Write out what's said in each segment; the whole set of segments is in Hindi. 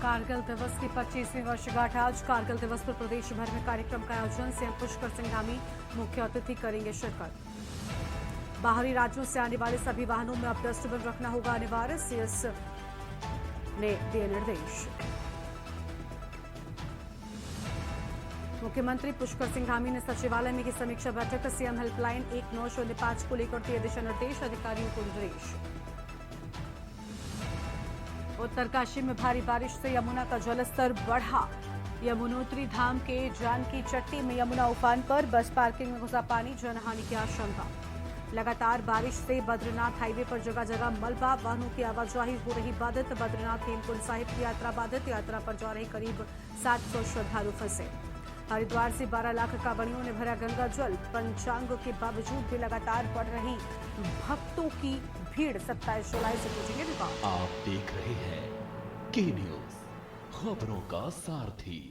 कारगिल दिवस की 25वीं वर्षगांठ आज। कारगिल दिवस पर प्रदेश भर में कार्यक्रम का आयोजन। सीएम पुष्कर सिंह धामी मुख्य अतिथि करेंगे शिरकत। बाहरी राज्यों से आने वाले सभी वाहनों में अब डस्टबिन रखना होगा अनिवार्य, सीएस ने दिए निर्देश। मुख्यमंत्री पुष्कर सिंह धामी ने सचिवालय में की समीक्षा बैठक। सीएम हेल्पलाइन 1905 को लेकर दिए दिशा निर्देश, अधिकारियों को निर्देश। उत्तरकाशी में भारी बारिश से यमुना का जलस्तर बढ़ा। यमुनोत्री धाम के जानकी चट्टी में यमुना उफान पर, बस पार्किंग में घुसा पानी, जनहानि की आशंका। लगातार बारिश से बद्रीनाथ हाईवे पर जगह जगह मलबा, वाहनों की आवाजाही हो रही बाधित। बद्रीनाथ हेमकुंड साहिब की यात्रा बाधित, यात्रा पर जा रहे करीब 700 श्रद्धालु फंसे। हरिद्वार से 12 लाख कांवड़ियों ने भरा गंगा जल। पंचांग के बावजूद भी लगातार बढ़ रही भक्तों की भीड़। 27 जुलाई से पूछेंगे विवाद। आप देख रहे हैं के न्यूज, खबरों का सारथी।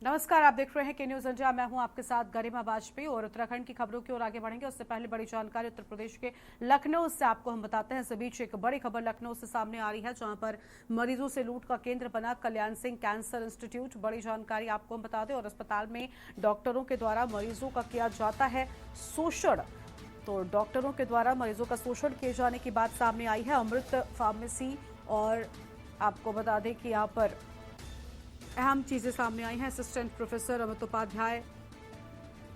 नमस्कार, आप देख रहे हैं के न्यूज इंडिया। मैं हूं आपके साथ गरिमा वाजपेयी और उत्तराखंड की खबरों की ओर आगे बढ़ेंगे। उससे पहले बड़ी जानकारी उत्तर प्रदेश के लखनऊ से आपको हम बताते हैं। इस बीच एक बड़ी खबर लखनऊ से सामने आ रही है, जहां पर मरीजों से लूट का केंद्र बना कल्याण सिंह कैंसर इंस्टीट्यूट। बड़ी जानकारी आपको हम बता दें। और अस्पताल में डॉक्टरों के द्वारा मरीजों का किया जाता है शोषण। तो डॉक्टरों के द्वारा मरीजों का शोषण किए जाने की बात सामने आई है। अमृत फार्मेसी, और आपको बता दें कि यहाँ पर अहम चीजें सामने आई हैं। असिस्टेंट प्रोफेसर अमित उपाध्याय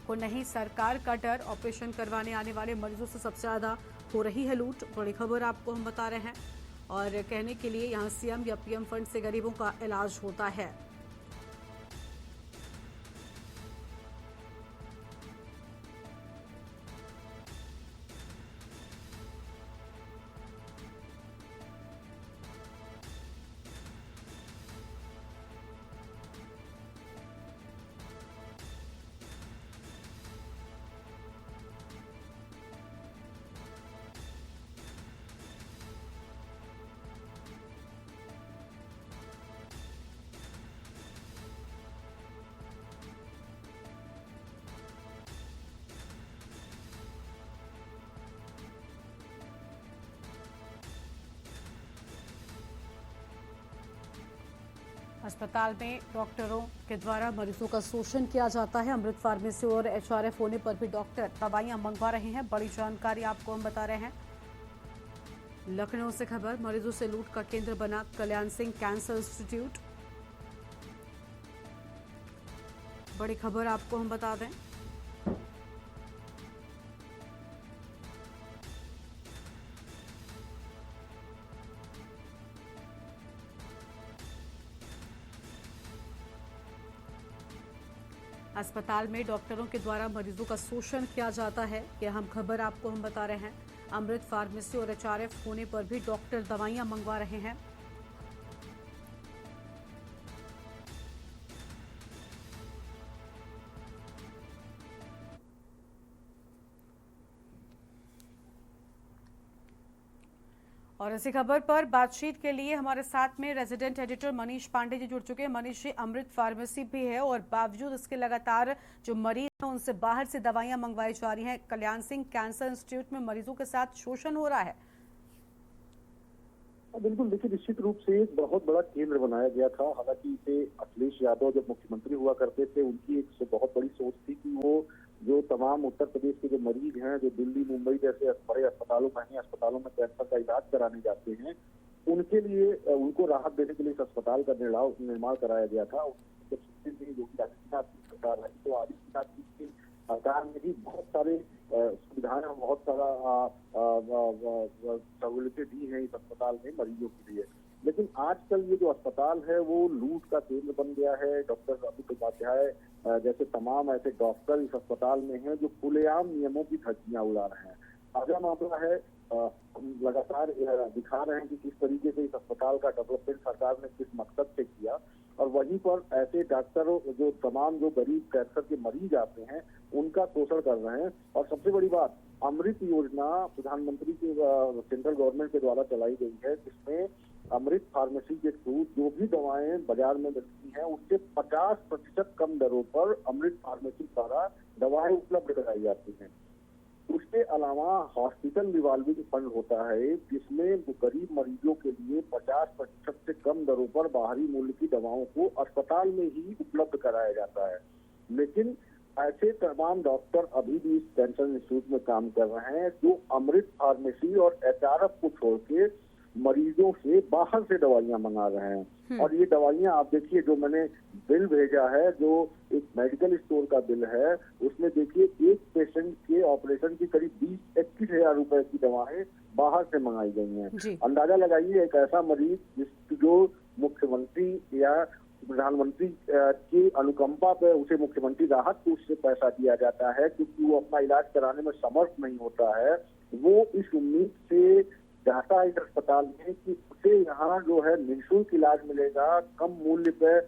को नहीं सरकार का डर, ऑपरेशन करवाने आने वाले मरीजों से सबसे ज्यादा हो रही है लूट। बड़ी खबर आपको हम बता रहे हैं। और कहने के लिए यहाँ सीएम या पीएम फंड से गरीबों का इलाज होता है। अस्पताल में डॉक्टरों के द्वारा मरीजों का शोषण किया जाता है। अमृत फार्मेसी और एचआरएफ होने पर भी डॉक्टर दवाइयां मंगवा रहे हैं। बड़ी जानकारी आपको हम बता रहे हैं। लखनऊ से खबर, मरीजों से लूट का केंद्र बना कल्याण सिंह कैंसर इंस्टीट्यूट। बड़ी खबर आपको हम बता दें। अस्पताल में डॉक्टरों के द्वारा मरीजों का शोषण किया जाता है, यह अहम खबर आपको हम बता रहे हैं। अमृत फार्मेसी और एचआरएफ होने पर भी डॉक्टर दवाइयां मंगवा रहे हैं। और इसी खबर पर बातचीत के लिए हमारे साथ में रेजिडेंट एडिटर मनीष पांडे जी जुड़ चुके हैं। मनीष जी, अमृत फार्मेसी भी है और बावजूद इसके लगातार जो मरीज हैं उनसे बाहर से दवाइयां मंगवाई जा रही हैं। कल्याण सिंह कैंसर इंस्टीट्यूट में मरीजों के साथ शोषण हो रहा है। बिल्कुल, देखिए निश्चित रूप से एक बहुत बड़ा केंद्र बनाया गया था। हालांकि इसे अखिलेश यादव जब मुख्यमंत्री हुआ करते थे, उनकी एक बहुत बड़ी सोच थी कि वो जो तमाम उत्तर प्रदेश के जो मरीज हैं, जो दिल्ली मुंबई जैसे बड़े अस्पतालों महंगे अस्पतालों में कैंसर का इलाज कराने जाते हैं, उनके लिए उनको राहत देने के लिए इस अस्पताल का निर्माण कराया गया था। योगी आदित्यनाथ की सरकार है, तो आदित्यनाथ की सरकार में भी बहुत सारे सुविधाएं, बहुत सारा सहूलियतें दी हैं इस अस्पताल में मरीजों के लिए। लेकिन आजकल ये जो अस्पताल है वो लूट का केंद्र बन गया है। डॉक्टर अमित उपाध्याय जैसे तमाम ऐसे डॉक्टर इस अस्पताल में हैं जो खुलेआम नियमों की धज्जियां उड़ा रहे हैं। ताजा मामला है, लगातार दिखा रहे हैं कि किस तरीके से इस अस्पताल का डेवलपमेंट सरकार ने किस मकसद से किया, और वहीं पर ऐसे डॉक्टरों जो तमाम जो गरीब कैंसर के मरीज आते हैं उनका शोषण कर रहे हैं। और सबसे बड़ी बात, अमृत योजना प्रधानमंत्री की सेंट्रल गवर्नमेंट के द्वारा चलाई गई है, जिसमें अमृत फार्मेसी के थ्रू जो भी दवाएं बाजार में मिलती हैं उससे 50% कम दरों पर अमृत फार्मेसी द्वारा दवाएं उपलब्ध कराई जाती हैं। उसके अलावा हॉस्पिटल रिवॉल्विंग फंड होता है, जिसमें गरीब मरीजों के लिए 50% से कम दरों पर बाहरी मूल्य की दवाओं को अस्पताल में ही उपलब्ध कराया जाता है। लेकिन ऐसे तमाम डॉक्टर अभी भी इस कैंसर इंस्टीट्यूट में काम कर रहे हैं जो अमृत फार्मेसी और एचआरएफ को छोड़ के मरीजों से बाहर से दवाइयां मंगा रहे हैं। और ये दवाइयां आप देखिए, जो मैंने बिल भेजा है, जो एक मेडिकल स्टोर का बिल है, उसमें देखिए एक पेशेंट के ऑपरेशन की करीब 20-21 हजार रुपए की दवाएं बाहर से मंगाई गई हैं। अंदाजा लगाइए, एक ऐसा मरीज जो मुख्यमंत्री या प्रधानमंत्री की अनुकंपा पे उसे मुख्यमंत्री राहत को उससे पैसा दिया जाता है क्योंकि वो अपना इलाज कराने में समर्थ नहीं होता है, वो इस उम्मीद से जाता है इस अस्पताल में कि उसे यहाँ जो है निःशुल्क इलाज मिलेगा, कम मूल्य पे,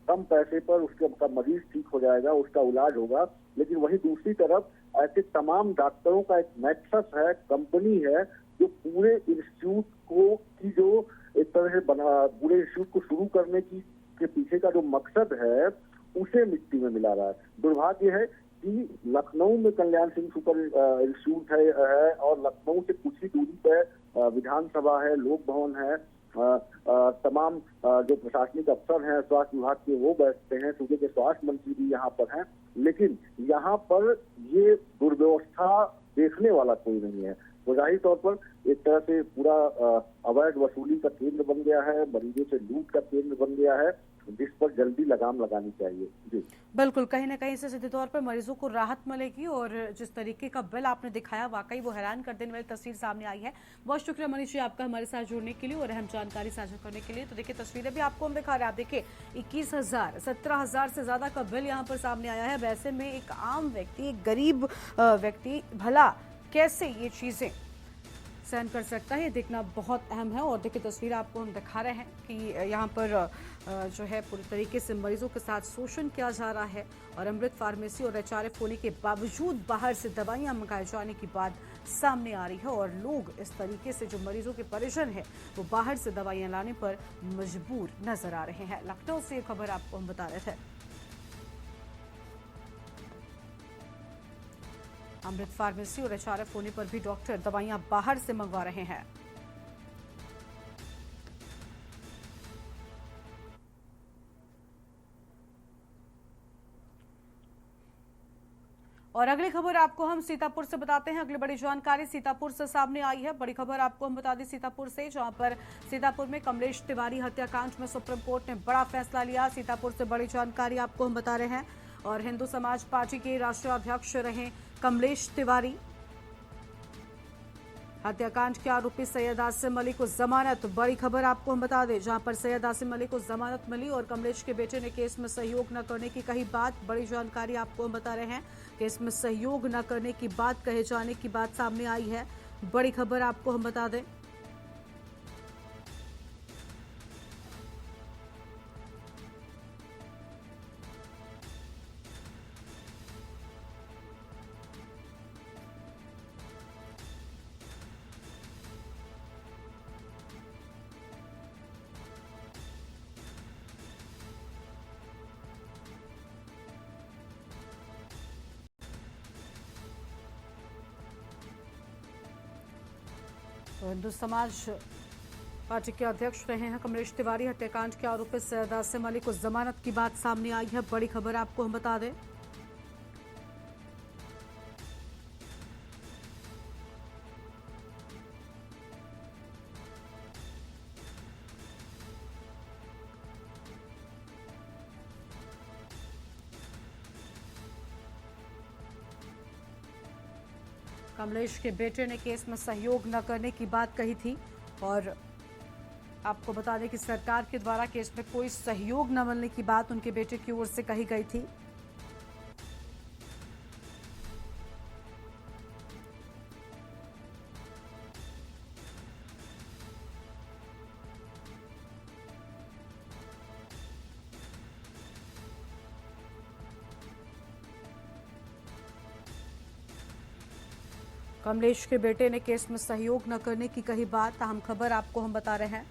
कम पैसे पर उसका मरीज ठीक हो जाएगा, उसका इलाज होगा। लेकिन वही दूसरी तरफ ऐसे तमाम डॉक्टरों का एक नेक्सस है, कंपनी है, जो पूरे इंस्टीट्यूट को की जो एक तरह से पूरे इंस्टीट्यूट को शुरू करने की के पीछे का जो मकसद है उसे मिट्टी में मिला रहा है। दुर्भाग्य है कि लखनऊ में कल्याण सिंह सुपर इंस्टीट्यूट है और लखनऊ से कुछ ही दूरी पर विधानसभा है, लोक भवन है, तमाम जो प्रशासनिक अफसर हैं स्वास्थ्य विभाग के वो बैठते हैं, सूबे के स्वास्थ्य मंत्री भी यहाँ पर हैं, लेकिन यहाँ पर ये दुर्व्यवस्था देखने वाला कोई नहीं है। तो जाहिर तौर पर एक तरह से पूरा अवैध वसूली का केंद्र बन गया है, मरीजों से लूट का केंद्र बन गया है, जिस पर जल्दी लगाम लगानी चाहिए। जी बिल्कुल, कहीं ना कहीं से सीधे तौर पर मरीजों को राहत मिलेगी और जिस तरीके का बिल आपने दिखाया वाकई वो हैरान कर देने वाली तस्वीर सामने आई है। बहुत शुक्रिया मनीष जी आपका हमारे साथ जुड़ने के लिए और अहम जानकारी साझा करने के लिए। तो देखिए तस्वीरें भी आपको हम दिखा रहे हैं, आप देखिए 21,000 17,000 से ज्यादा का बिल यहाँ पर सामने आया है। वैसे में एक आम व्यक्ति, एक गरीब व्यक्ति भला कैसे ये चीजें सहन कर सकता है, ये देखना बहुत अहम है। और देखिए तस्वीर आपको हम दिखा रहे हैं कि यहाँ पर जो है पूरी तरीके से मरीजों के साथ शोषण किया जा रहा है और अमृत फार्मेसी और एचआरएफ होने के बावजूद बाहर से दवाइयां मंगाए जाने की बात सामने आ रही है और लोग इस तरीके से जो मरीजों के परेशान है वो बाहर से दवाइयां लाने पर मजबूर नजर आ रहे हैं। लखनऊ से ये खबर आपको हम बता रहे थे। अमृत फार्मेसी और एचआरएफ होने पर भी डॉक्टर दवाइयां बाहर से मंगवा रहे हैं। और अगली खबर आपको हम सीतापुर से बताते हैं। अगली बड़ी जानकारी सीतापुर से सामने आई है। बड़ी खबर आपको हम बता दें सीतापुर से, जहां पर सीतापुर में कमलेश तिवारी हत्याकांड में सुप्रीम कोर्ट ने बड़ा फैसला लिया। सीतापुर से बड़ी जानकारी आपको हम बता रहे हैं। और हिंदू समाज पार्टी के राष्ट्रीय अध्यक्ष रहे कमलेश तिवारी, हत्याकांड के आरोपी सैयद आसिम अली को जमानत। बड़ी खबर आपको हम बता दें, जहां पर सैयद आसिम अली को जमानत मिली और कमलेश के बेटे ने केस में सहयोग न करने की कही बात। बड़ी जानकारी आपको हम बता रहे हैं, केस में सहयोग न करने की बात कहे जाने की बात सामने आई है। बड़ी खबर आपको हम बता दें। तो हिंदू समाज पार्टी के अध्यक्ष रहे हैं कमलेश तिवारी, हत्याकांड के आरोपी सैयद आसिम अली को जमानत की बात सामने आई है। बड़ी खबर आपको हम बता दें। कमलेश के बेटे ने केस में सहयोग न करने की बात कही थी और आपको बता दें कि सरकार के द्वारा केस में कोई सहयोग न मिलने की बात उनके बेटे की ओर से कही गई थी। कमलेश के बेटे ने केस में सहयोग न करने की कही बात। अहम खबर आपको हम बता रहे हैं।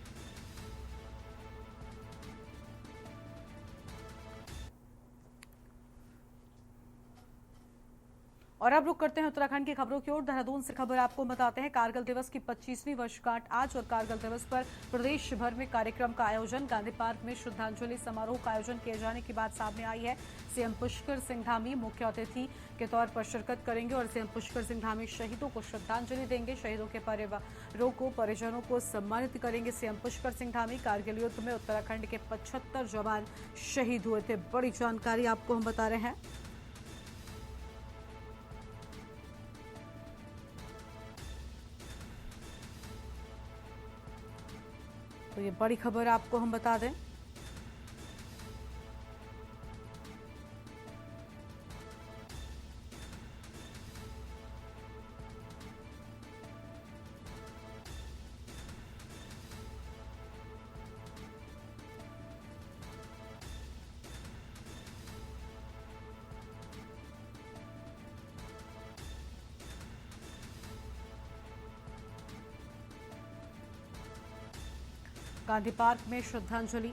और अब रुक करते हैं उत्तराखंड की खबरों की ओर। देहरादून से खबर आपको बताते हैं। कारगिल दिवस की 25वीं वर्षगांठ आज और कारगिल दिवस पर प्रदेश भर में कार्यक्रम का आयोजन। गांधी पार्क में श्रद्धांजलि समारोह का आयोजन किए जाने की बात सामने आई है। सीएम पुष्कर सिंह धामी मुख्य अतिथि के तौर पर शिरकत करेंगे और सीएम पुष्कर सिंह धामी शहीदों को श्रद्धांजलि देंगे। शहीदों के परिवारों को परिजनों को सम्मानित करेंगे सीएम पुष्कर सिंह धामी। कारगिल युद्ध में उत्तराखंड के 75 जवान शहीद हुए थे। बड़ी जानकारी आपको हम बता रहे हैं। तो ये बड़ी खबर आपको हम बता दें। गांधी पार्क में श्रद्धांजलि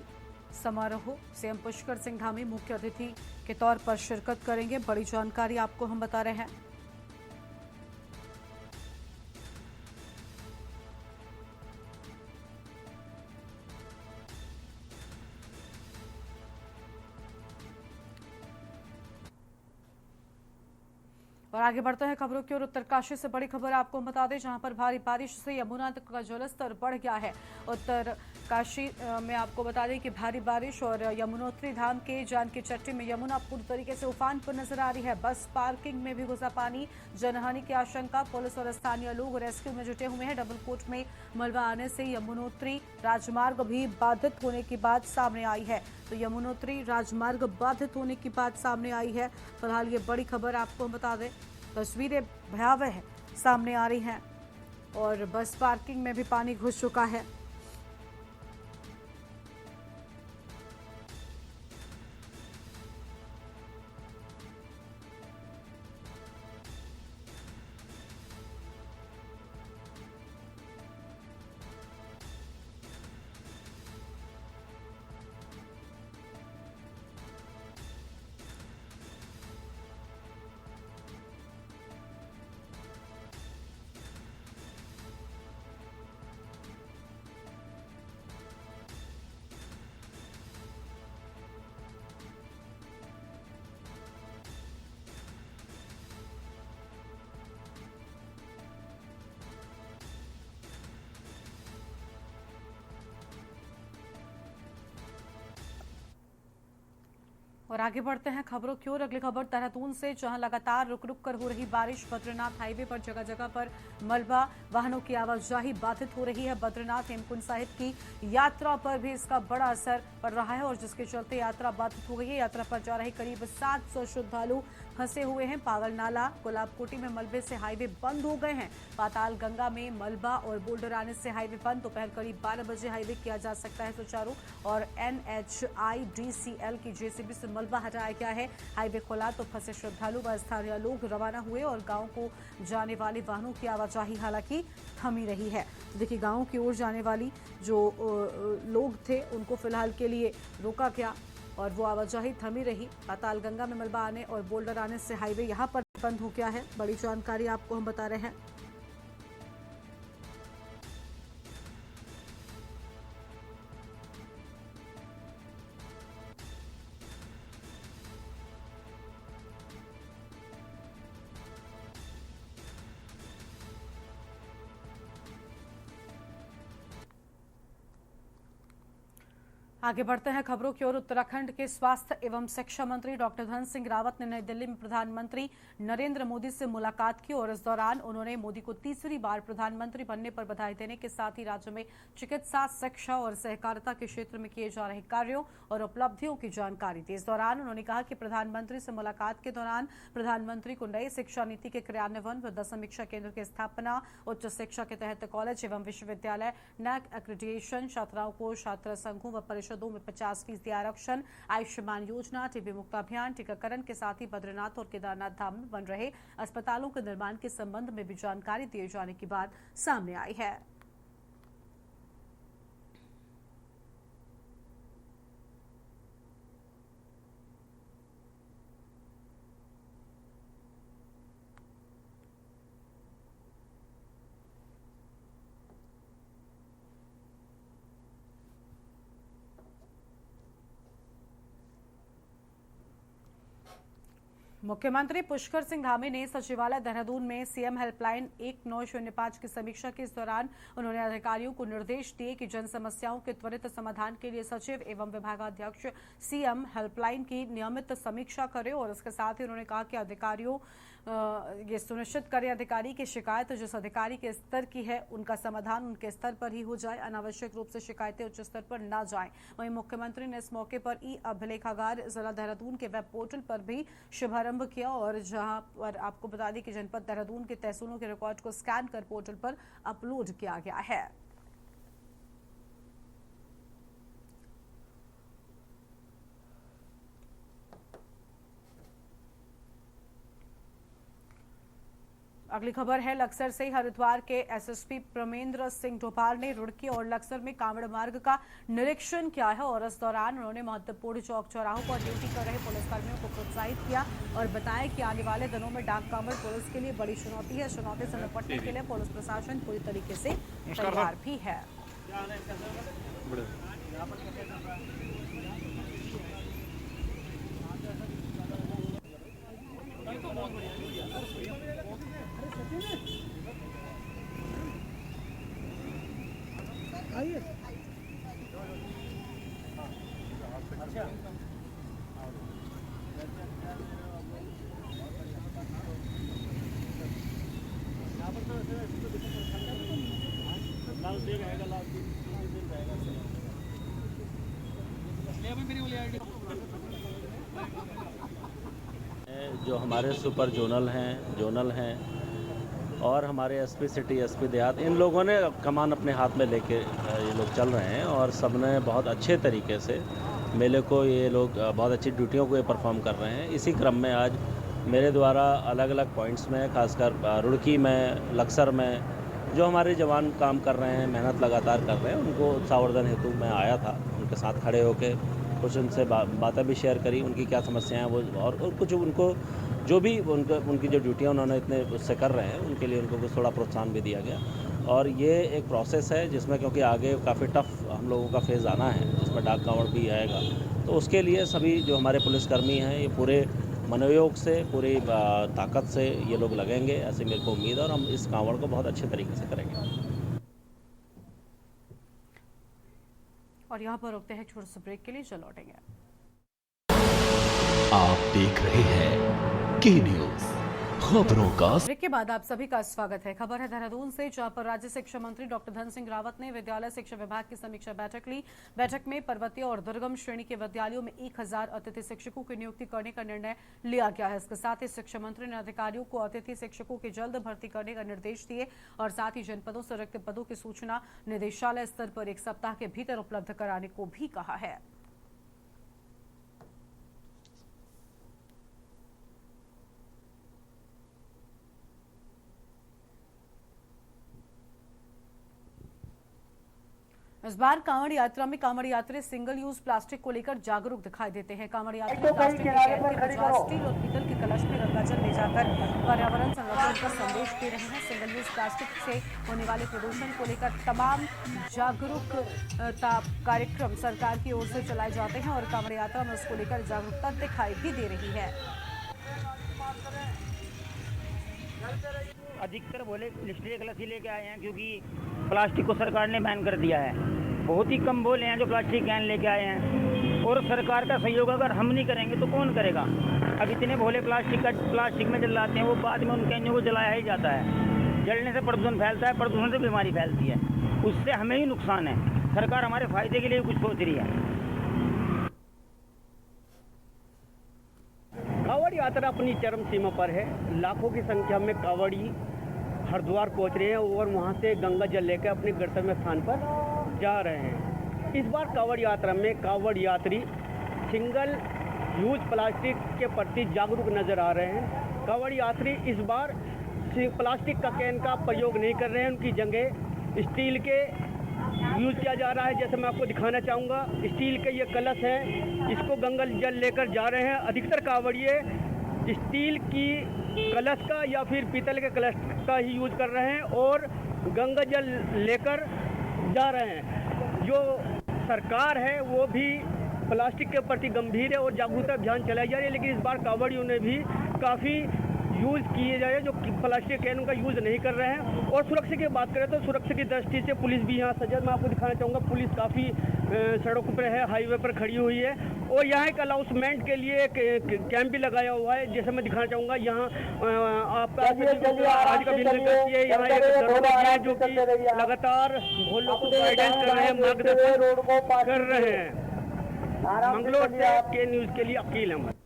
समारोह, सीएम पुष्कर सिंह धामी मुख्य अतिथि के तौर पर शिरकत करेंगे। बड़ी जानकारी आपको हम बता रहे हैं। और आगे बढ़ते हैं खबरों की ओर। उत्तरकाशी से बड़ी खबर आपको हम बता दें, जहां पर भारी बारिश से यमुना का जलस्तर बढ़ गया है। उत्तरकाशी में आपको बता दें कि भारी बारिश और यमुनोत्री धाम के जानकी चट्टी में यमुना पूरी तरीके से उफान पर नजर आ रही है। बस पार्किंग में भी घुसा पानी, जनहानि की आशंका। पुलिस और स्थानीय लोग रेस्क्यू में जुटे हुए हैं। डबल कोट में मलबा आने से यमुनोत्री राजमार्ग भी बाधित होने की बात सामने आई है। तो यमुनोत्री राजमार्ग बाधित होने की बात सामने आई है। फिलहाल ये बड़ी खबर आपको हम बता दें। तस्वीरें भयावह सामने आ रही हैं और बस पार्किंग में भी पानी घुस चुका है। और आगे बढ़ते हैं खबरों की ओर। अगली खबर देहरादून से, जहां लगातार रुक रुक कर हो रही बारिश, बद्रीनाथ हाईवे पर जगह जगह पर मलबा, वाहनों की आवाजाही बाधित हो रही है। बद्रीनाथ हेमकुंड साहिब की यात्रा पर भी इसका बड़ा असर पड़ रहा है और जिसके चलते यात्रा बाधित हो गई है। यात्रा पर जा रहे करीब 700 श्रद्धालु फंसे हुए हैं। पागल नाला, गुलाबकोटी में मलबे से हाईवे बंद हो गए हैं। पाताल गंगा में मलबा और बोल्डर आने से हाईवे बंद। दोपहर करीब 12 बजे हाईवे किया जा सकता है सुचारू और NHIDCL की JCB से मलबा हटाया गया है। हाईवे खुला तो फंसे श्रद्धालु व स्थानीय लोग रवाना हुए और गांव को जाने वाले वाहनों की आवाजाही हालांकि थमी रही है। तो देखिए, गांव की ओर जाने वाली जो लोग थे उनको फिलहाल के लिए रोका गया और वो आवाजाही थमी रही। पाताल गंगा में मलबा आने और बोल्डर आने से हाईवे यहां पर बंद हो गया है। बड़ी जानकारी आपको हम बता रहे हैं। आगे बढ़ते हैं खबरों की ओर। उत्तराखंड के स्वास्थ्य एवं शिक्षा मंत्री डॉक्टर धन सिंह रावत ने नई दिल्ली में प्रधानमंत्री नरेंद्र मोदी से मुलाकात की और इस दौरान उन्होंने मोदी को तीसरी बार प्रधानमंत्री बनने पर बधाई देने के साथ ही राज्य में चिकित्सा, शिक्षा और सहकारिता के क्षेत्र में किए जा रहे कार्यों और उपलब्धियों की जानकारी दी। इस दौरान उन्होंने कहा कि प्रधानमंत्री से मुलाकात के दौरान प्रधानमंत्री को नई शिक्षा नीति के क्रियान्वयन व 10 समीक्षा केंद्र की स्थापना, उच्च शिक्षा के तहत कॉलेज एवं विश्वविद्यालय, NAC एक्रेडिटेशन, छात्राओं को छात्र संघों व परिषदों में 50% आरक्षण, आयुष्मान योजना, टीबी मुक्त अभियान, टीकाकरण के साथ ही बद्रीनाथ और केदारनाथ धाम में बन रहे अस्पतालों के निर्माण के संबंध में भी जानकारी दिए जाने की बात सामने आई है। मुख्यमंत्री पुष्कर सिंह धामी ने सचिवालय देहरादून में सीएम हेल्पलाइन 1905 की समीक्षा के इस दौरान उन्होंने अधिकारियों को निर्देश दिए कि जन समस्याओं के त्वरित समाधान के लिए सचिव एवं विभागाध्यक्ष सीएम हेल्पलाइन की नियमित समीक्षा करें और इसके साथ ही उन्होंने कहा कि अधिकारियों ये सुनिश्चित करें अधिकारी की शिकायत जिस अधिकारी के स्तर की है उनका समाधान उनके स्तर पर ही हो जाए, अनावश्यक रूप से शिकायतें उच्च स्तर पर न जाएं। वहीं मुख्यमंत्री ने इस मौके पर ई अभिलेखागार जिला देहरादून के वेब पोर्टल पर भी शुभारंभ किया और जहां पर आपको बता दें कि जनपद देहरादून के तहसीलों के रिकॉर्ड को स्कैन कर पोर्टल पर अपलोड किया गया है। अगली खबर है लक्सर से। हरिद्वार के एसएसपी प्रमेंद्र सिंह डोभाल ने रुड़की और लक्सर में कांवड़ मार्ग का निरीक्षण किया है और इस दौरान उन्होंने महत्वपूर्ण चौक चौराहों पर ड्यूटी कर रहे पुलिसकर्मियों को प्रोत्साहित किया और बताया कि आने वाले दिनों में डाक कांवड़ पुलिस के लिए बड़ी चुनौती है। चुनौती से निपटने के लिए पुलिस प्रशासन पूरी तरीके से तैयार भी है। जो हमारे सुपर जोनल हैं और हमारे एसपी सिटी, एसपी देहात, इन लोगों ने कमान अपने हाथ में लेके ये लोग चल रहे हैं और सबने बहुत अच्छे तरीके से मेले को ये लोग बहुत अच्छी ड्यूटियों को ये परफॉर्म कर रहे हैं। इसी क्रम में आज मेरे द्वारा अलग अलग पॉइंट्स में, खासकर रुड़की में, लक्सर में जो हमारे जवान काम कर रहे हैं, मेहनत लगातार कर रहे हैं, उनको उत्साहवर्धन हेतु मैं आया था। उनके साथ खड़े होकर कुछ उनसे बातें भी शेयर करी, उनकी क्या समस्याएं वो और कुछ उनको जो भी उनकी जो ड्यूटियां उन्होंने इतने उससे कर रहे हैं उनके लिए उनको कुछ थोड़ा प्रोत्साहन भी दिया गया। और ये एक प्रोसेस है जिसमें क्योंकि आगे काफ़ी टफ हम लोगों का फेज़ आना है जिसमें डाक कांवड़ भी आएगा, तो उसके लिए सभी जो हमारे पुलिसकर्मी हैं ये पूरे मनोयोग से, पूरी ताकत से ये लोग लगेंगे, ऐसी मेरे को उम्मीद है और हम इस कांवड़ को बहुत अच्छे तरीके से करेंगे। और यहाँ पर रुकते हैं छोटे से ब्रेक के लिए, चल लौटेंगे। आप देख रहे हैं के न्यूज खबरों का। ब्रेक के बाद आप सभी का स्वागत है। खबर है देहरादून से, जहां पर राज्य शिक्षा मंत्री डॉक्टर धन सिंह रावत ने विद्यालय शिक्षा विभाग की समीक्षा बैठक ली। बैठक में पर्वतीय और दुर्गम श्रेणी के विद्यालयों में 1000 अतिथि शिक्षकों की नियुक्ति करने का निर्णय लिया गया है। इसके साथ ही शिक्षा मंत्री ने अधिकारियों को अतिथि शिक्षकों की जल्द भर्ती करने का निर्देश दिए और साथ ही जनपदों से रिक्त पदों की सूचना निदेशालय स्तर पर 1 सप्ताह के भीतर उपलब्ध कराने को भी कहा है। इस बार कांवड़ यात्रा में कांवड़ यात्री सिंगल यूज प्लास्टिक को लेकर जागरूक दिखाई देते हैं। कांवड़ यात्री प्लास्टिक के कैन के बजाय स्टील और पीतल के कलश में गंगाजल ले जाकर पर्यावरण संरक्षण का संदेश दे रहे हैं। सिंगल यूज प्लास्टिक से होने वाले प्रदूषण को लेकर तमाम जागरूकता कार्यक्रम सरकार की ओर से चलाए जाते हैं और कांवड़ यात्रा में उसको लेकर जागरूकता दिखाई भी दे रही है। अधिकतर भोले स्टील कलश ही लेके आए हैं क्योंकि प्लास्टिक को सरकार ने बैन कर दिया है। बहुत ही कम भोले हैं जो प्लास्टिक कैन लेके आए हैं और सरकार का सहयोग अगर हम नहीं करेंगे तो कौन करेगा। अब इतने भोले प्लास्टिक में जलाते हैं, वो बाद में उन कैनों को जलाया ही जाता है। जलने से प्रदूषण फैलता है, प्रदूषण से बीमारी फैलती है, उससे हमें ही नुकसान है। सरकार हमारे फायदे के लिए कुछ सोच रही है। कांवड़ यात्रा अपनी चरम सीमा पर है। लाखों की संख्या में कांवड़ी हरिद्वार पहुंच रहे हैं और वहां से गंगा जल लेकर अपने गंतव्य स्थान पर जा रहे हैं। इस बार कांवड़ यात्रा में कांवड़ यात्री सिंगल यूज प्लास्टिक के प्रति जागरूक नजर आ रहे हैं। कांवड़ यात्री इस बार प्लास्टिक का कैन का प्रयोग नहीं कर रहे हैं, उनकी जगह स्टील के यूज किया जा रहा है। जैसे मैं आपको दिखाना चाहूँगा, स्टील के ये कलश हैं, इसको गंगा जल लेकर जा रहे हैं। अधिकतर कांवड़िए स्टील की कलश का या फिर पीतल के कलश का ही यूज कर रहे हैं और गंगा जल लेकर जा रहे हैं। जो सरकार है वो भी प्लास्टिक के प्रति गंभीर है और जागरूकता अभियान चलाई जा रही है, लेकिन इस बार कांवड़ियों ने भी काफ़ी यूज़ किए जाए, जो प्लास्टिक कैन उनका यूज़ नहीं कर रहे हैं। और सुरक्षा की बात करें तो सुरक्षा की दृष्टि से पुलिस भी यहाँ सजग, मैं आपको दिखाना चाहूँगा, पुलिस काफ़ी सड़कों पर है, हाईवे पर खड़ी हुई है। और यहाँ एक अनाउंसमेंट के लिए एक कैंप भी लगाया हुआ है, जैसे मैं दिखाना चाहूँगा। यहाँ आपका आज का दिन है, यहाँ एक दरोगा है जो कि लगातार बहुत लोगों को गाइडेंस कर रहे हैं, मार्गदर्शन कर रहे हैं। मंगलोर से के न्यूज़ के लिए अकील अहमद।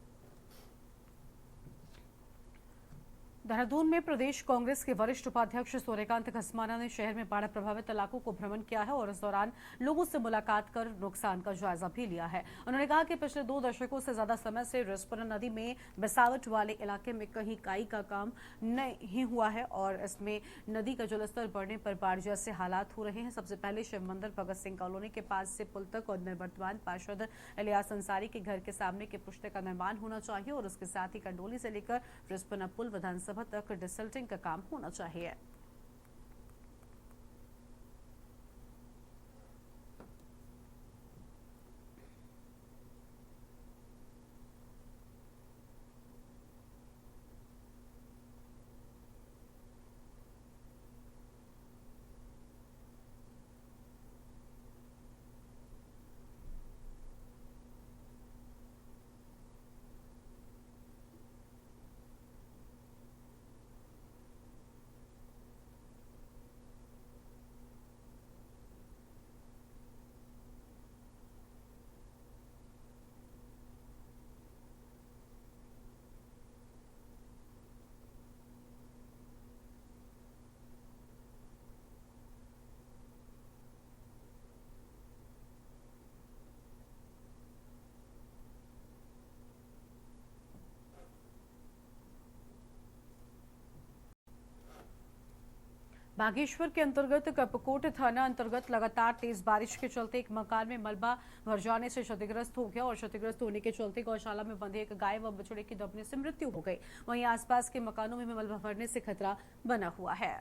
देहरादून में प्रदेश कांग्रेस के वरिष्ठ उपाध्यक्ष सूर्यकांत खसमाना ने शहर में बाढ़ प्रभावित इलाकों को भ्रमण किया है और इस दौरान लोगों से मुलाकात कर नुकसान का जायजा भी लिया है। उन्होंने कहा कि पिछले 2 दशकों से ज्यादा समय से रिस्पना नदी में बसावट वाले इलाके में कहीं काई का काम नहीं हुआ है और इसमें नदी का जलस्तर बढ़ने पर बाढ़ जैसे हालात हो रहे हैं। सबसे पहले शिव मंदिर भगत सिंह कॉलोनी के पास से पुल तक और निवर्तमान पार्षद इलियास अंसारी के घर के सामने के पुश्ते का निर्माण होना चाहिए और उसके साथ ही कंडोली से लेकर रिस्पना पुल विधानसभा तक डिसल्टिंग का काम होना चाहिए। बागेश्वर के अंतर्गत कपकोट थाना अंतर्गत लगातार तेज बारिश के चलते एक मकान में मलबा भर जाने से क्षतिग्रस्त हो गया और क्षतिग्रस्त होने के चलते गौशाला में बंधे एक गाय व बछड़े की दबने से मृत्यु हो गई। वहीं आसपास के मकानों में मलबा भरने से खतरा बना हुआ है।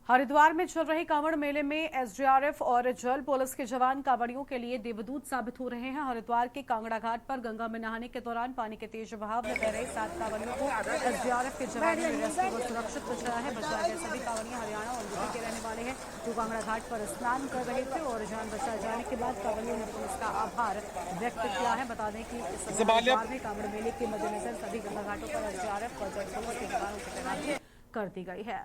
हरिद्वार में चल रहे कांवड़ मेले में एसडीआरएफ और जल पुलिस के जवान कांवड़ियों के लिए देवदूत साबित हो रहे हैं। हरिद्वार के कांगड़ा घाट पर गंगा में नहाने के दौरान पानी के तेज बहाव में बह रहे 7 कांवड़ियों को एसडीआरएफ के जवानों ने रेस्क्यू कर सुरक्षित बचाया है। बचाए गए सभी कांवड़ियां हरियाणा और यूपी के रहने वाले हैं जो कांगड़ा घाट पर स्नान कर रहे थे और जान बचाए जाने के बाद कांवड़ियों ने पुलिस का आभार व्यक्त किया है। बता दें कि इस हरिद्वार में कांवड़ मेले के मद्देनजर सभी गंगा घाटों पर एसडीआरएफ और जल पुलिस के जवानों की तैनाती कर दी गई है।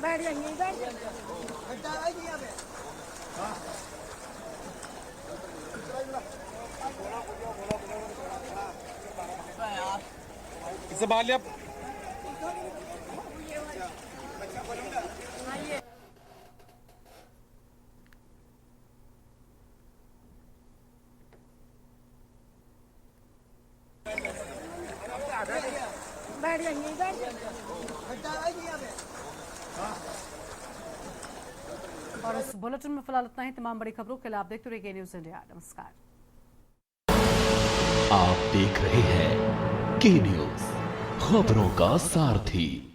बैठ जाइए, बैठ जाइए। इसे बाहर लिया। बैठ जाइए, बैठ जाइए। और इस बुलेटिन में फिलहाल इतना ही। तमाम बड़ी खबरों के लिए आप देखते रहिए न्यूज़ इंडिया। नमस्कार। आप देख रहे हैं के न्यूज़, खबरों का सारथी।